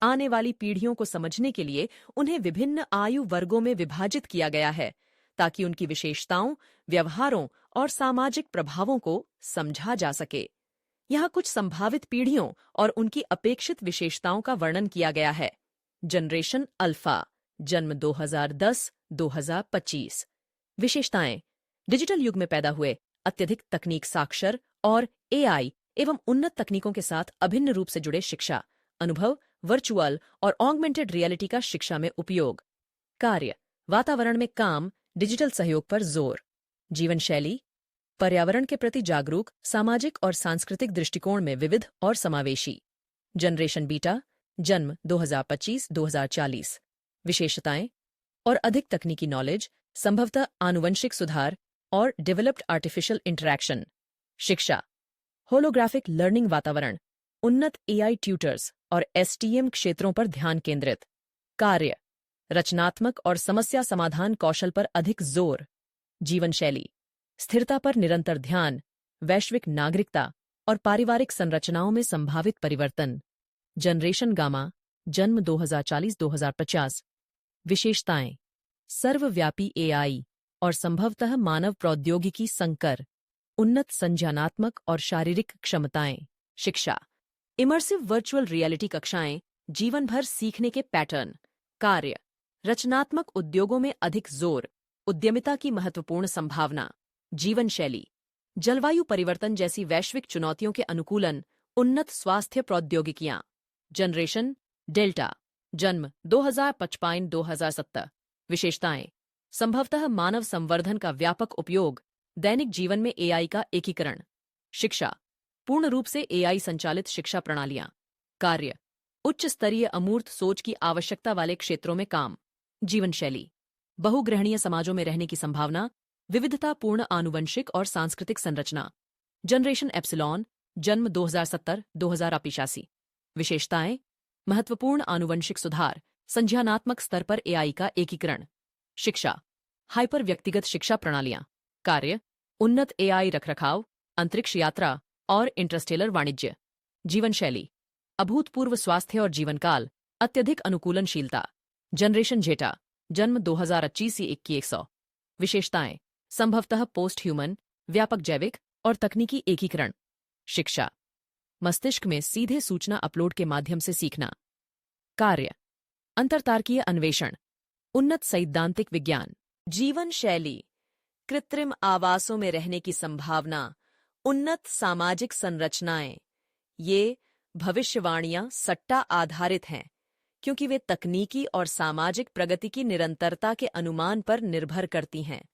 आने वाली पीढ़ियों को समझने के लिए उन्हें विभिन्न आयु वर्गों में विभाजित किया गया है, ताकि उनकी विशेषताओं, व्यवहारों और सामाजिक प्रभावों को समझा जा सके। यहाँ कुछ संभावित पीढ़ियों और उनकी अपेक्षित विशेषताओं का वर्णन किया गया है। जनरेशन अल्फा, जन्म 2010-2025। विशेषताएं: डिजिटल युग में पैदा हुए, अत्यधिक तकनीक साक्षर और एआई एवं उन्नत तकनीकों के साथ अभिन्न रूप से जुड़े शिक्षा अनुभव, वर्चुअल और ऑगमेंटेड रियलिटी का शिक्षा में उपयोग। कार्य: वातावरण में काम, डिजिटल सहयोग पर जोर। जीवन शैली: पर्यावरण के प्रति जागरूक, सामाजिक और सांस्कृतिक दृष्टिकोण में विविध और समावेशी। जनरेशन बीटा, जन्म 2025-2040। विशेषताएं और अधिक तकनीकी नॉलेज, संभवतः आनुवंशिक सुधार और डेवलप्ड आर्टिफिशियल इंटरैक्शन। शिक्षा: होलोग्राफिक लर्निंग वातावरण, उन्नत एआई ट्यूटर्स और एसटीएम क्षेत्रों पर ध्यान केंद्रित। कार्य: रचनात्मक और समस्या समाधान कौशल पर अधिक जोर। जीवन शैली: स्थिरता पर निरंतर ध्यान, वैश्विक नागरिकता और पारिवारिक संरचनाओं में संभावित परिवर्तन। जनरेशन गामा, जन्म 2040-2050। विशेषताएं: सर्वव्यापी एआई और संभवतः मानव प्रौद्योगिकी संकर, उन्नत संज्ञानात्मक और शारीरिक क्षमताएं। शिक्षा: इमर्सिव वर्चुअल रियलिटी कक्षाएं, जीवन भर सीखने के पैटर्न। कार्य: रचनात्मक उद्योगों में अधिक जोर, उद्यमिता की महत्वपूर्ण संभावना। जीवन शैली: जलवायु परिवर्तन जैसी वैश्विक चुनौतियों के अनुकूलन, उन्नत स्वास्थ्य प्रौद्योगिकियां। जनरेशन डेल्टा, जन्म 2055-2070। विशेषताएं: संभवतः मानव संवर्धन का व्यापक उपयोग, दैनिक जीवन में एआई का एकीकरण। शिक्षा: पूर्ण रूप से एआई संचालित शिक्षा प्रणालियां। कार्य: उच्च स्तरीय अमूर्त सोच की आवश्यकता वाले क्षेत्रों में काम। जीवन शैली: बहुग्रहणीय समाजों में रहने की संभावना, विविधतापूर्ण आनुवंशिक और सांस्कृतिक संरचना। जनरेशन एप्सिलॉन, जन्म 2070-2085। विशेषताएं: महत्वपूर्ण आनुवंशिक सुधार, संज्ञानात्मक स्तर पर एआई का एकीकरण। शिक्षा: हाइपर व्यक्तिगत शिक्षा प्रणालियां। कार्य: उन्नत एआई रखरखाव, अंतरिक्ष यात्रा और इंटरस्टेलर वाणिज्य। जीवन शैली: अभूतपूर्व स्वास्थ्य और जीवनकाल, अत्यधिक अनुकूलनशीलता। जनरेशन जेटा, जन्म 2025-2100। विशेषताएं: संभवतः पोस्ट ह्यूमन, व्यापक जैविक और तकनीकी एकीकरण। शिक्षा: मस्तिष्क में सीधे सूचना अपलोड के माध्यम से सीखना। कार्य: अंतरतार्कीय अन्वेषण, उन्नत सैद्धांतिक विज्ञान। जीवन शैली: कृत्रिम आवासों में रहने की संभावना, उन्नत सामाजिक संरचनाएं। ये भविष्यवाणियां सट्टा आधारित हैं, क्योंकि वे तकनीकी और सामाजिक प्रगति की निरंतरता के अनुमान पर निर्भर करती हैं।